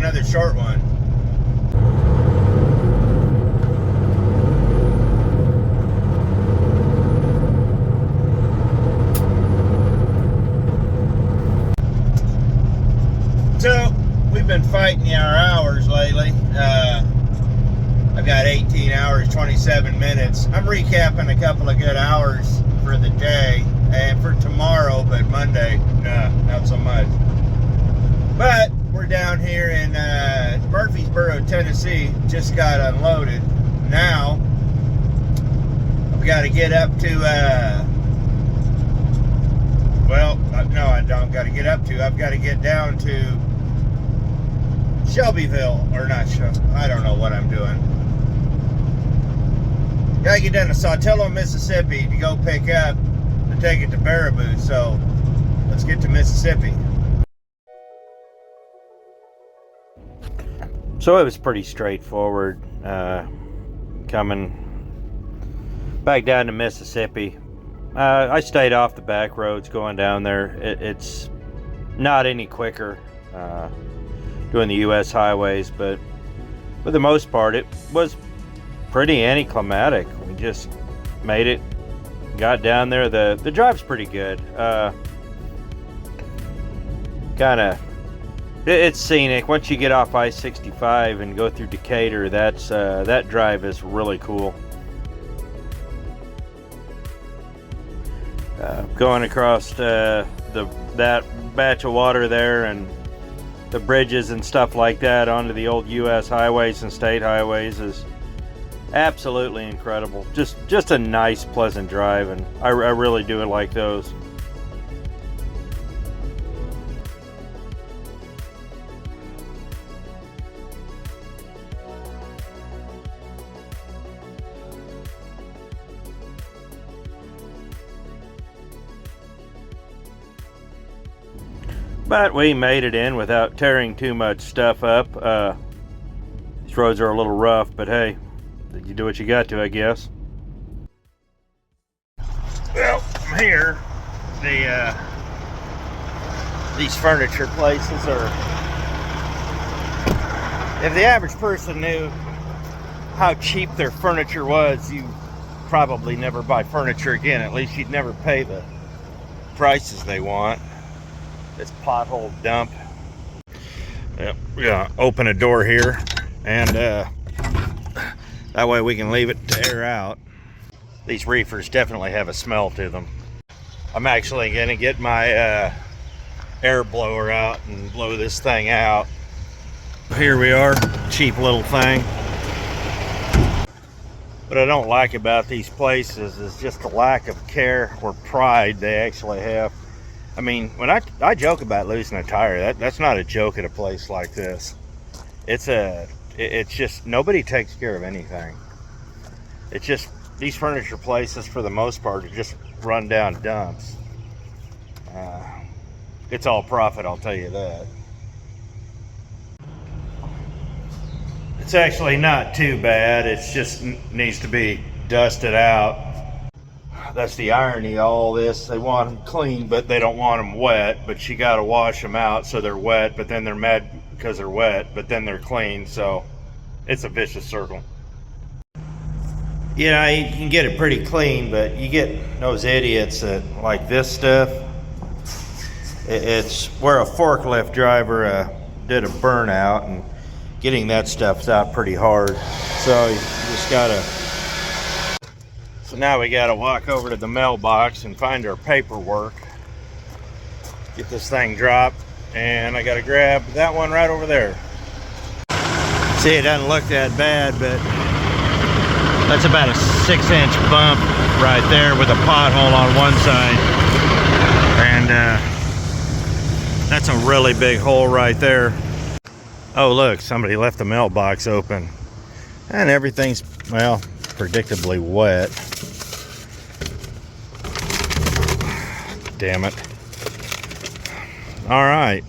another short one. So, we've been fighting our hours lately. I've got 18 hours, 27 minutes. I'm recapping a couple of good hours for the day and for tomorrow, but Monday, not so much. But we're down here in Murfreesboro, Tennessee. Just got unloaded. Now, I've got to get up to, well, no, I don't got to get up to. I've got to get down to Shelbyville, or not Shelby, I don't know what I'm doing. Gotta get down to Saltillo, Mississippi to go pick up to take it to Baraboo. So let's get to Mississippi. So it was pretty straightforward coming back down to Mississippi. I stayed off the back roads going down there. It's not any quicker doing the U.S. highways, but for the most part it was pretty anticlimactic. We just made it, got down there. The drive's pretty good. It's scenic. Once you get off I-65 and go through Decatur, that drive is really cool. Going across that batch of water there and the bridges and stuff like that onto the old U.S. highways and state highways is absolutely incredible. Just a nice, pleasant drive, and I really do like those. But we made it in without tearing too much stuff up. These roads are a little rough, but hey, you do what you got to, I guess. Well, from here, these furniture places are, if the average person knew how cheap their furniture was, you probably never buy furniture again. At least you'd never pay the prices they want. This pothole dump. Yep, we're gonna open a door here, and that way we can leave it to air out. These reefers definitely have a smell to them. I'm actually gonna get my air blower out and blow this thing out. Here we are, cheap little thing. What I don't like about these places is just the lack of care or pride they actually have. I mean, when I joke about losing a tire, that's not a joke at a place like this. It's just, nobody takes care of anything. It's just, these furniture places for the most part are just run down dumps. It's all profit, I'll tell you that. It's actually not too bad. It's just needs to be dusted out. That's the irony of all this. They want them clean, but they don't want them wet. But you got to wash them out so they're wet, but then they're mad because they're wet, but then they're clean. So it's a vicious circle. You know, you can get it pretty clean, but you get those idiots that like this stuff. It's where a forklift driver did a burnout, and getting that stuff out pretty hard. So you just gotta. So now we gotta walk over to the mailbox and find our paperwork. Get this thing dropped, and I gotta grab that one right over there. See, it doesn't look that bad, but that's about a 6-inch bump right there with a pothole on one side. And that's a really big hole right there. Oh look, somebody left the mailbox open. And everything's, well, predictably wet. Damn it. Alright,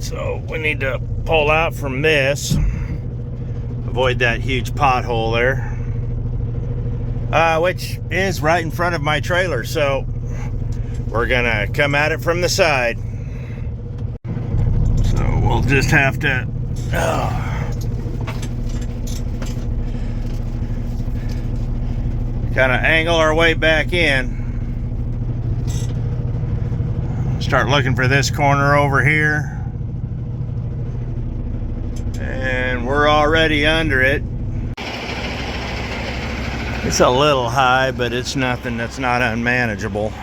so we need to pull out from this, avoid that huge pothole there, which is right in front of my trailer. So we're gonna come at it from the side. So we'll just have to kind of angle our way back in. Start looking for this corner over here. And we're already under it. It's a little high, but it's nothing that's not unmanageable.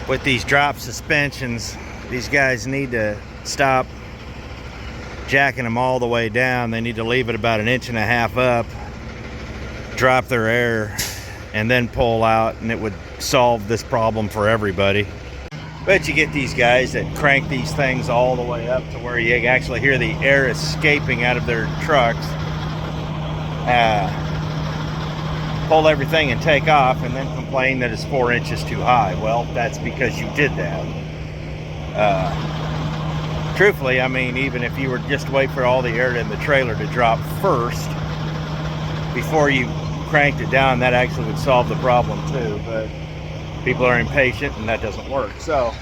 With these drop suspensions, these guys need to stop jacking them all the way down. They need to leave it about 1.5 inches up, drop their air, and then pull out, and it would solve this problem for everybody. But you get these guys that crank these things all the way up to where you actually hear the air escaping out of their trucks. Pull everything and take off, and then complain that it's 4 inches too high. Well, that's because you did that. Truthfully, I mean, even if you were just wait for all the air in the trailer to drop first before you cranked it down, that actually would solve the problem too. But people are impatient, and that doesn't work. So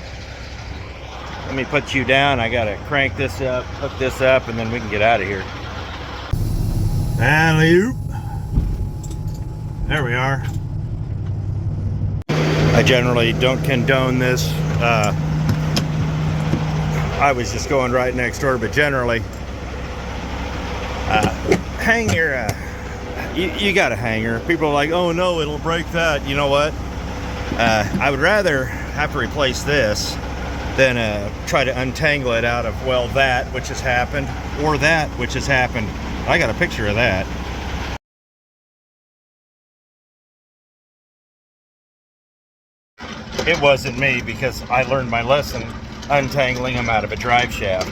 let me put you down. I gotta crank this up, hook this up, and then we can get out of here. Alley-oop. There we are. I generally don't condone this. I was just going right next door, but generally, hang your, you got a hanger. People are like, oh no, it'll break that. You know what? I would rather have to replace this than try to untangle it out of, well, that which has happened, or that which has happened. I got a picture of that. It wasn't me, because I learned my lesson untangling them out of a drive shaft.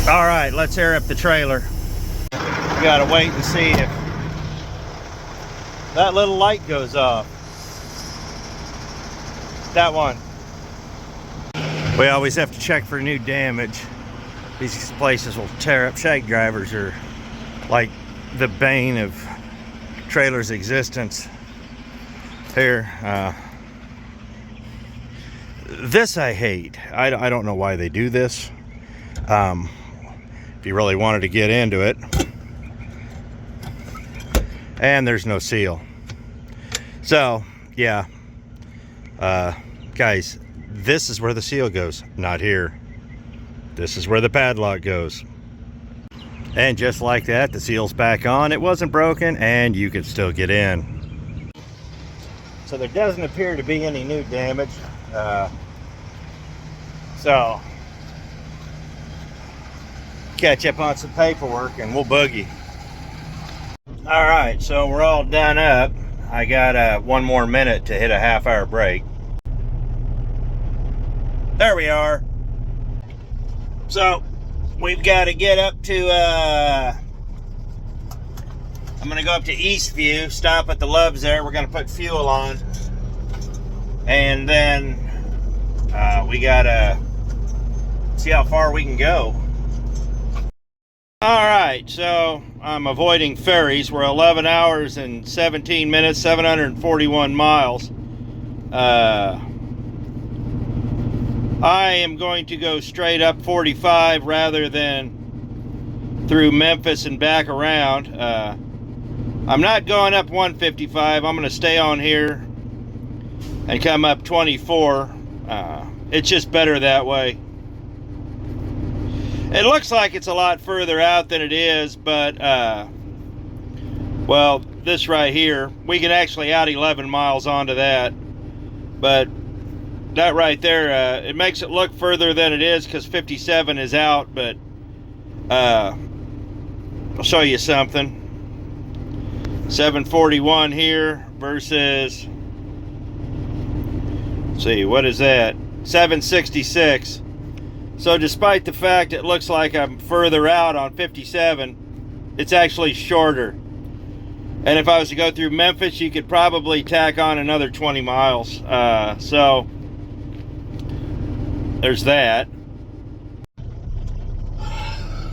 All right, let's air up the trailer. We gotta wait and see if that little light goes off. That one. We always have to check for new damage. These places will tear up. Shag drivers are like the bane of trailers' existence. Here, this I hate. I don't know why they do this. If you really wanted to get into it. And there's no seal. So, yeah. Guys, this is where the seal goes, not here. This is where the padlock goes. And just like that, the seal's back on. It wasn't broken, and you could still get in. So there doesn't appear to be any new damage. So catch up on some paperwork and we'll boogie. All right, so we're all done up. I got one more minute to hit a half-hour break. There we are. So we've got to get up to I'm gonna go up to Eastview, stop at the Loves there. We're gonna put fuel on, and then we gotta see how far we can go. All right, so I'm avoiding ferries. We're 11 hours and 17 minutes, 741 miles. I am going to go straight up 45 rather than through Memphis and back around. I'm not going up 155. I'm going to stay on here and come up 24. It's just better that way. It looks like it's a lot further out than it is, but well, this right here, we can actually add 11 miles onto that. But that right there, it makes it look further than it is because 57 is out, but I'll show you something. 741 here versus, let's see, what is that? 766. So despite the fact it looks like I'm further out on 57, it's actually shorter. And if I was to go through Memphis, you could probably tack on another 20 miles. So there's that.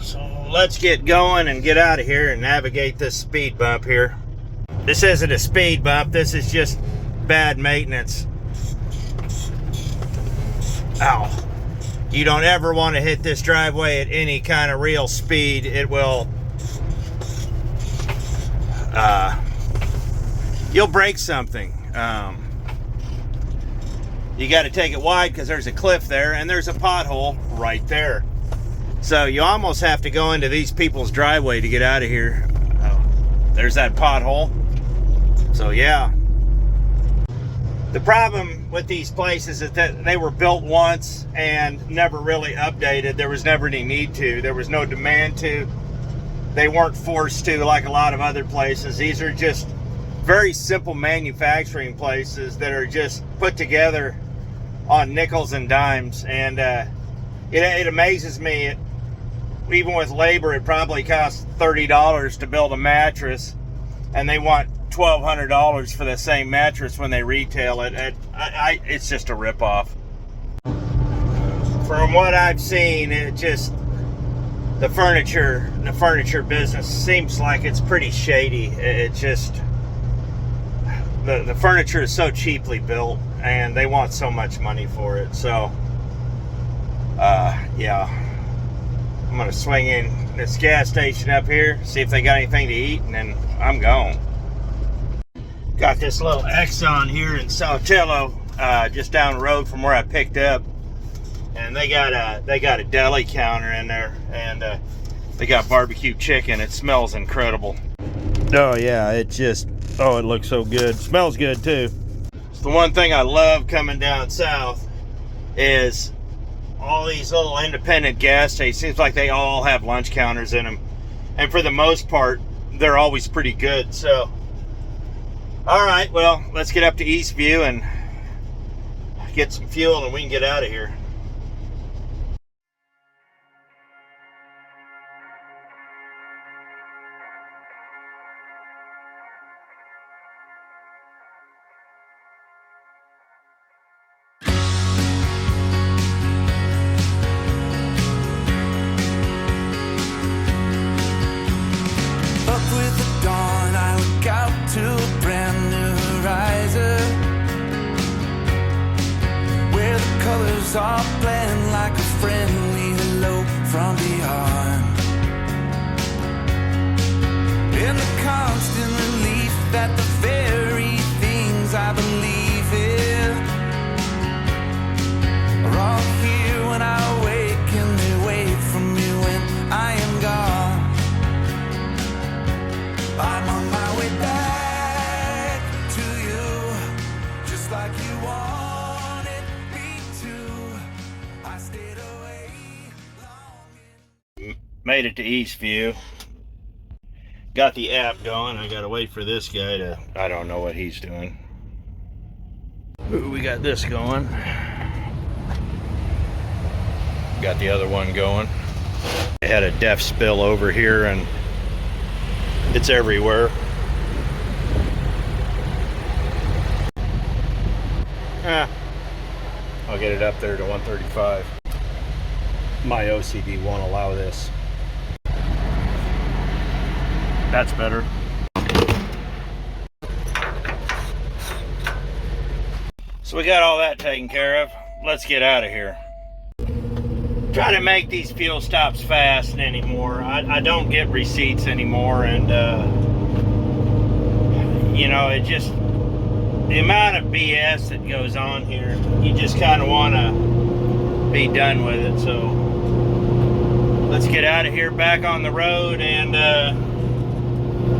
So let's get going and get out of here and navigate this speed bump here. This isn't a speed bump, this is just bad maintenance. Ow. You don't ever want to hit this driveway at any kind of real speed. It will, you'll break something. You got to take it wide because there's a cliff there and there's a pothole right there. So you almost have to go into these people's driveway to get out of here. There's that pothole. So yeah. The problem with these places is that they were built once and never really updated. There was never any need to. There was no demand to. They weren't forced to like a lot of other places. These are just very simple manufacturing places that are just put together on nickels and dimes. And it amazes me. Even with labor, it probably costs $30 to build a mattress, and they want $1,200 for the same mattress when they retail it. It's just a ripoff. From what I've seen, it just the furniture business seems like it's pretty shady. It just the furniture is so cheaply built, and they want so much money for it. So, yeah, I'm gonna swing in this gas station up here, see if they got anything to eat, and then I'm gone. Got this little Exxon here in Saltillo, just down the road from where I picked up, and they got a deli counter in there, and they got barbecue chicken. It smells incredible. Oh yeah, it looks so good. Smells good too. It's the one thing I love coming down south is all these little independent gas stations. Seems like they all have lunch counters in them, and for the most part, they're always pretty good. So. All right, well, let's get up to Eastview and get some fuel and we can get out of here. Up with the dawn, I look out to a brand new horizon, where the colors all blend like a friendly hello from beyond. In the constant relief that the very things I believe in are all here when I wake, and they wait for me when I am gone. I'm on my way back to you, just like you wanted me to. I stayed away long. Made it to Eastview. Got the app going. I gotta wait for this guy to, I don't know what he's doing. Ooh, we got this going. Got the other one going. They had a def spill over here and it's everywhere. I'll get it up there to 135. My OCD won't allow this. That's better. So we got all that taken care of. Let's get out of here. Try to make these fuel stops fast anymore. I don't get receipts anymore, and you know, it just, the amount of BS that goes on here, you just kind of want to be done with it. So let's get out of here, back on the road, and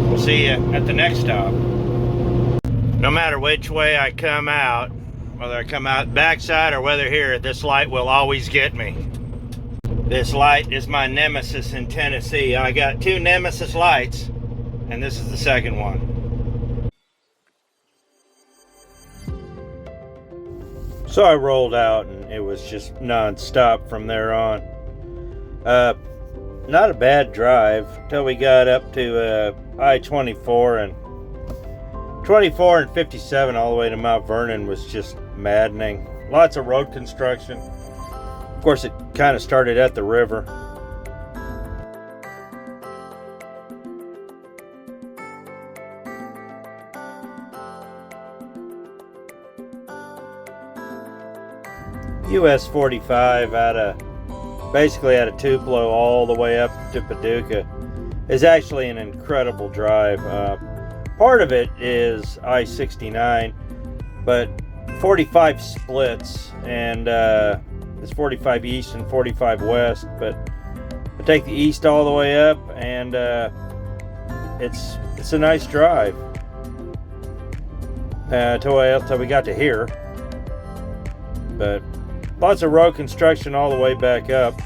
we'll see you at the next stop. No matter which way I come out, whether I come out backside or whether here, this light will always get me. This light is my nemesis in Tennessee. I got two nemesis lights, and this is the second one. So I rolled out, and it was just non-stop from there on. Not a bad drive till we got up to I-24, and 24 and 57 all the way to Mount Vernon was just maddening. Lots of road construction. Of course, it kind of started at the river. US 45 basically out of Tupelo all the way up to Paducah is actually an incredible drive. Part of it is I-69, but 45 splits, and it's 45 east and 45 west, but I take the east all the way up, and it's a nice drive till we got to here. But lots of road construction all the way back up.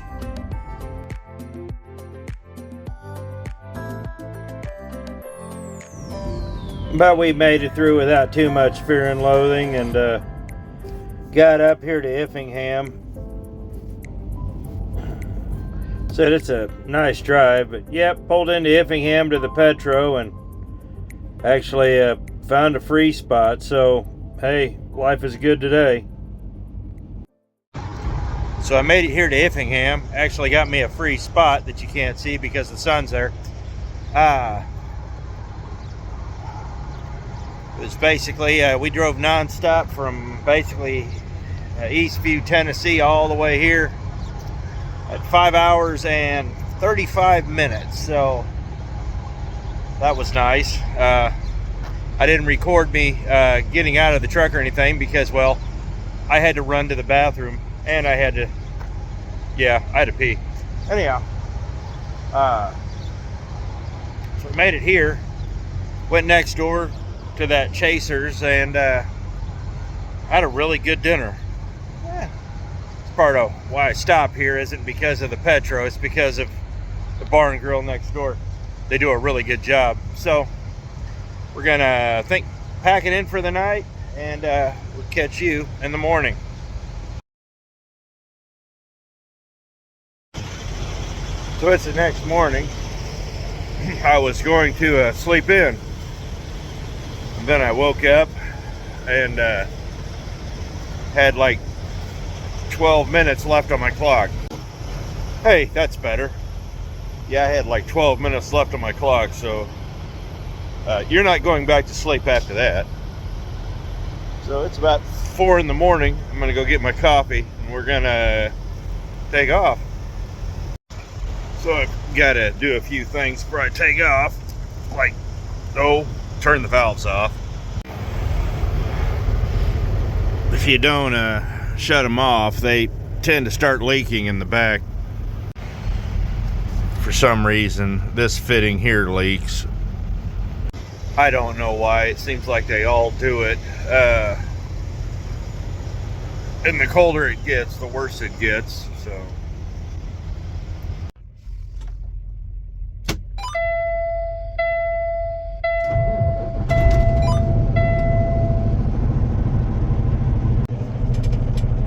But we made it through without too much fear and loathing, and got up here to Effingham. Said it's a nice drive, but yep, pulled into Effingham to the Petro and actually found a free spot. So hey, life is good today. So I made it here to Effingham. Actually got me a free spot that you can't see because the sun's there. It was basically, we drove non-stop from basically Eastview, Tennessee all the way here at 5 hours and 35 minutes. So that was nice. I didn't record me getting out of the truck or anything because, well, I had to run to the bathroom. And I had to pee. Anyhow, so we made it here. Went next door to that Chaser's and had a really good dinner. It's part of why I stop here isn't because of the Petro, it's because of the bar and grill next door. They do a really good job. So we're gonna pack it in for the night, and we'll catch you in the morning. So it's the next morning. I was going to sleep in, and then I woke up and had like 12 minutes left on my clock. Hey, that's better. Yeah, I had like 12 minutes left on my clock, so you're not going back to sleep after that. So it's about 4 in the morning. I'm gonna go get my coffee and we're gonna take off. So I've got to do a few things before I take off, like, turn the valves off. If you don't shut them off, they tend to start leaking in the back. For some reason, this fitting here leaks. I don't know why. It seems like they all do it. And the colder it gets, the worse it gets.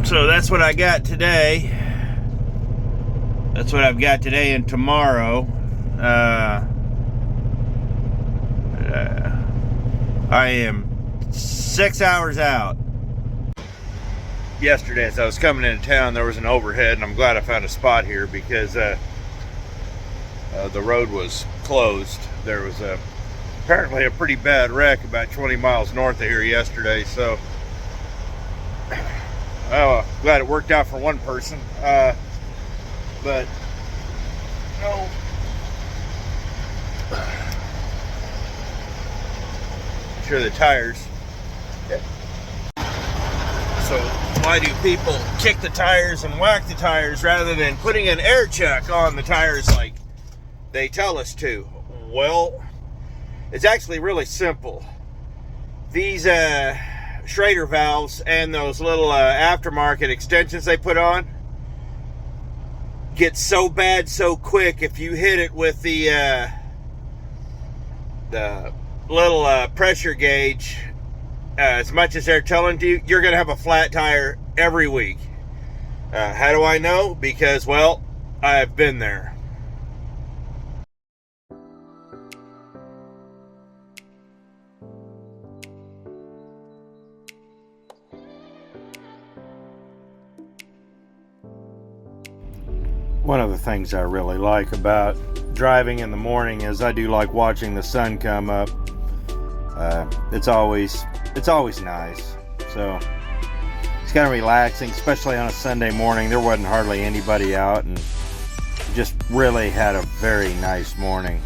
So that's what I got today. That's what I've got today and tomorrow. I am 6 hours out. Yesterday, as I was coming into town, there was an overhead, and I'm glad I found a spot here because the road was closed. There was apparently a pretty bad wreck about 20 miles north of here yesterday, so glad it worked out for one person, but no. Sure the tires. So why do people kick the tires and whack the tires rather than putting an air check on the tires like they tell us to? Well, it's actually really simple. These Schrader valves and those little aftermarket extensions they put on get so bad so quick if you hit it with the little pressure gauge as much as they're telling you, you're gonna have a flat tire every week. How do I know? Because, well, I've been there. One of the things I really like about driving in the morning is I do like watching the sun come up. It's always nice. So it's kind of relaxing, especially on a Sunday morning. There wasn't hardly anybody out, and just really had a very nice morning.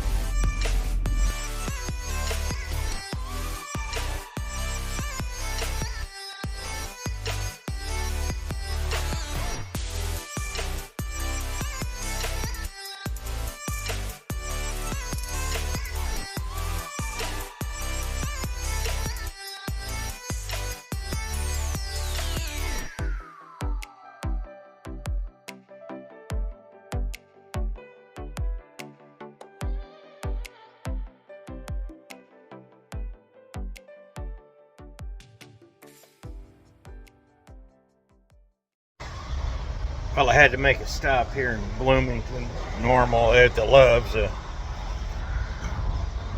Well, I had to make a stop here in Bloomington, normal at the Loves. I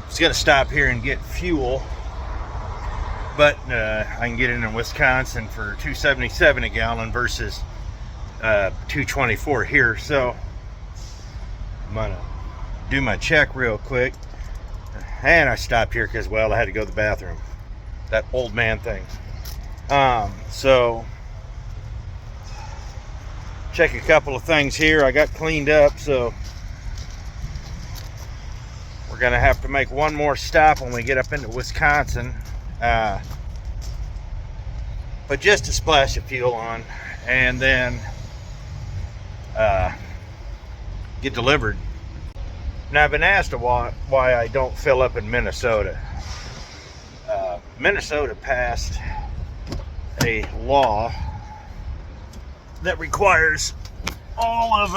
was going to stop here and get fuel, but I can get it in Wisconsin for $2.77 a gallon versus $2.24 here. So I'm going to do my check real quick. And I stopped here because, well, I had to go to the bathroom. That old man thing. So check a couple of things here. I got cleaned up, so we're gonna have to make one more stop when we get up into Wisconsin, but just to splash of fuel on and then get delivered. Now, I've been asked why I don't fill up in Minnesota. Minnesota passed a law that requires all of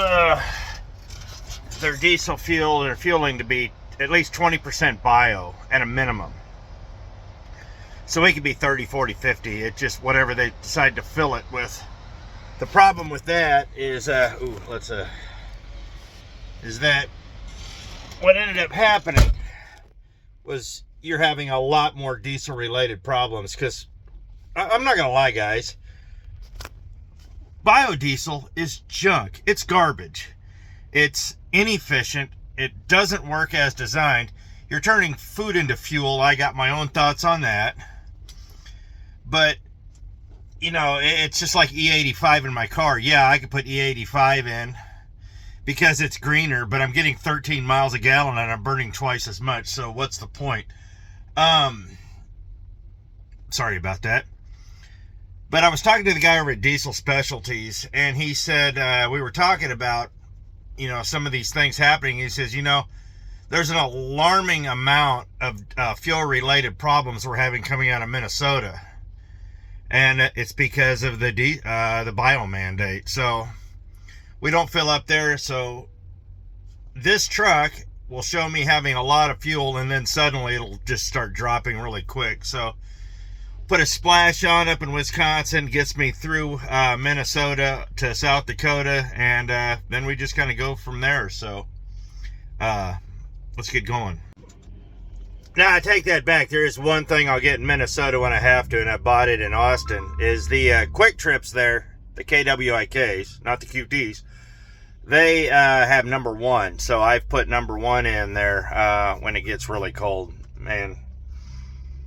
their diesel fuel, their fueling, to be at least 20% bio at a minimum. So it could be 30, 40, 50. It's just whatever they decide to fill it with. The problem with that is, is that what ended up happening was you're having a lot more diesel related problems, because I'm not gonna lie, guys, biodiesel is junk. It's garbage. It's inefficient. It doesn't work as designed. You're turning food into fuel. I got my own thoughts on that. But, you know, it's just like E85 in my car. Yeah, I could put E85 in because it's greener, but I'm getting 13 miles a gallon and I'm burning twice as much. So what's the point? Sorry about that. But I was talking to the guy over at Diesel Specialties, and he said, we were talking about, you know, some of these things happening. He says, you know, there's an alarming amount of fuel-related problems we're having coming out of Minnesota. And it's because of the bio mandate. So we don't fill up there. So this truck will show me having a lot of fuel, and then suddenly it'll just start dropping really quick. So put a splash on up in Wisconsin, gets me through Minnesota to South Dakota, and then we just kind of go from there. So let's get going. Now, I take that back. There is one thing I'll get in Minnesota when I have to, and I bought it in Austin, is the Quick Trips there, the KWIKs, not the QTs. They have number 1, so I've put number 1 in there when it gets really cold. Man,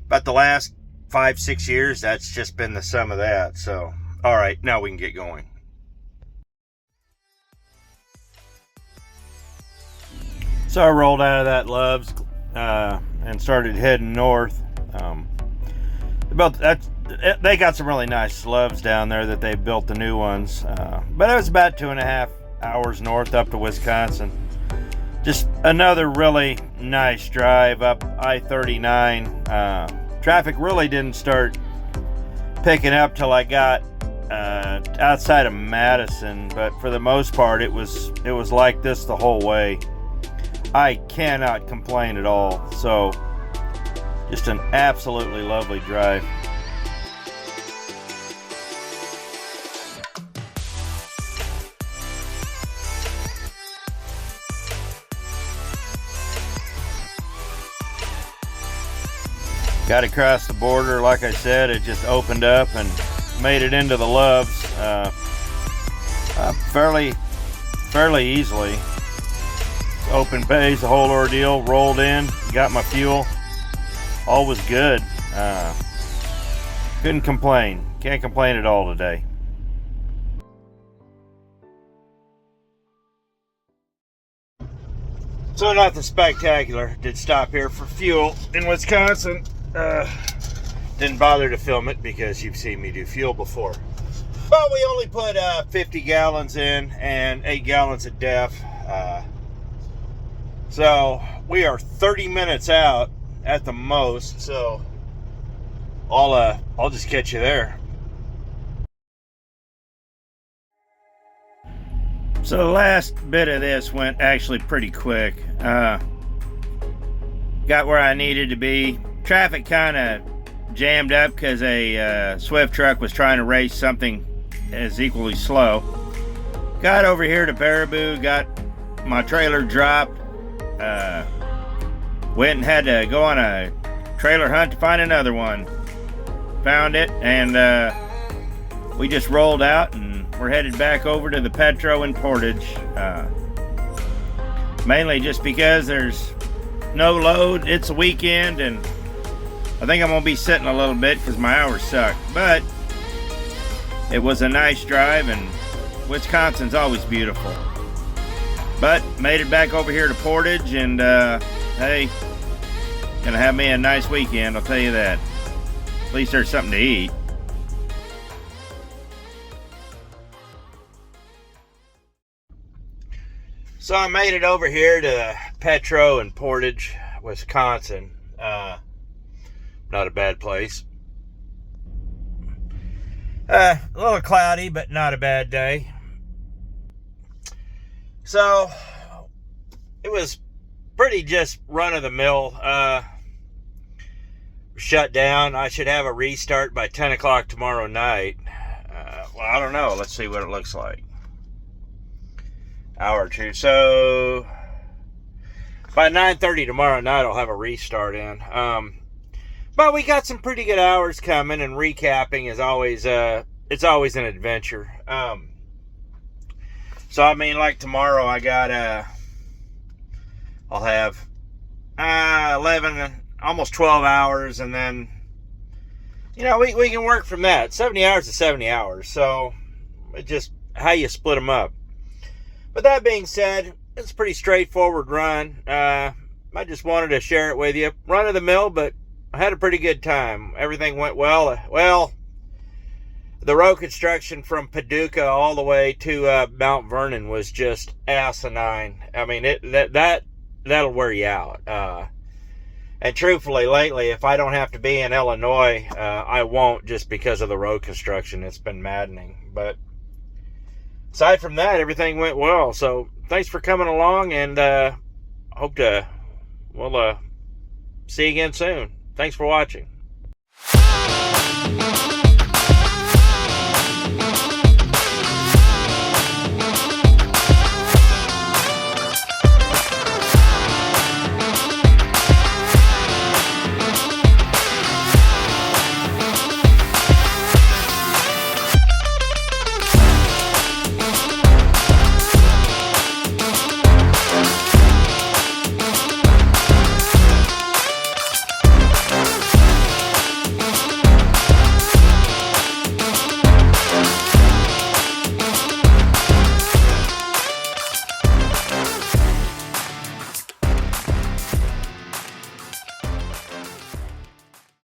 about the last 5-6 years, that's just been the sum of that. So, all right, now we can get going. So I rolled out of that Loves and started heading north. They got some really nice Loves down there that they built, the new ones, but it was about 2.5 hours north up to Wisconsin. Just another really nice drive up I-39. Traffic really didn't start picking up till I got outside of Madison, but for the most part it was like this the whole way. I cannot complain at all. So just an absolutely lovely drive. Got across the border, like I said, it just opened up and made it into the Loves fairly easily. Open bays, the whole ordeal, rolled in, got my fuel, all was good. Couldn't complain. Can't complain at all today. So nothing spectacular. Did stop here for fuel in Wisconsin. Didn't bother to film it because you've seen me do fuel before. But we only put 50 gallons in and 8 gallons of def. So we are 30 minutes out at the most. So I'll just catch you there. So the last bit of this went actually pretty quick. Got where I needed to be. Traffic kind of jammed up because a Swift truck was trying to race something as equally slow. Got over here to Baraboo, got my trailer dropped. Went and had to go on a trailer hunt to find another one. Found it, and we just rolled out and we're headed back over to the Petro in Portage. Mainly just because there's no load. It's a weekend, and I think I'm going to be sitting a little bit because my hours suck. But it was a nice drive, and Wisconsin's always beautiful. But made it back over here to Portage, and hey, gonna have me a nice weekend, I'll tell you that. At least there's something to eat. So I made it over here to Petro in Portage, Wisconsin. Not a bad place. A little cloudy, but not a bad day. So it was pretty just run-of-the-mill. Shut down. I should have a restart by 10 o'clock tomorrow night. Well, I don't know. Let's see what it looks like. Hour or two. So by 9:30 tomorrow night, I'll have a restart in. But we got some pretty good hours coming, and recapping is always it's always an adventure. So I mean, like tomorrow, I got I'll have 11, almost 12 hours, and then we can work from that. 70 hours to 70 hours. So it's just how you split them up. But that being said, it's a pretty straightforward run. I just wanted to share it with you. Run of the mill, but I had a pretty good time. Everything went well. Well, the road construction from Paducah all the way to Mount Vernon was just asinine. I mean, that'll wear you out. And truthfully, lately, if I don't have to be in Illinois, I won't, just because of the road construction. It's been maddening. But aside from that, everything went well. So thanks for coming along, and we'll see you again soon. Thanks for watching.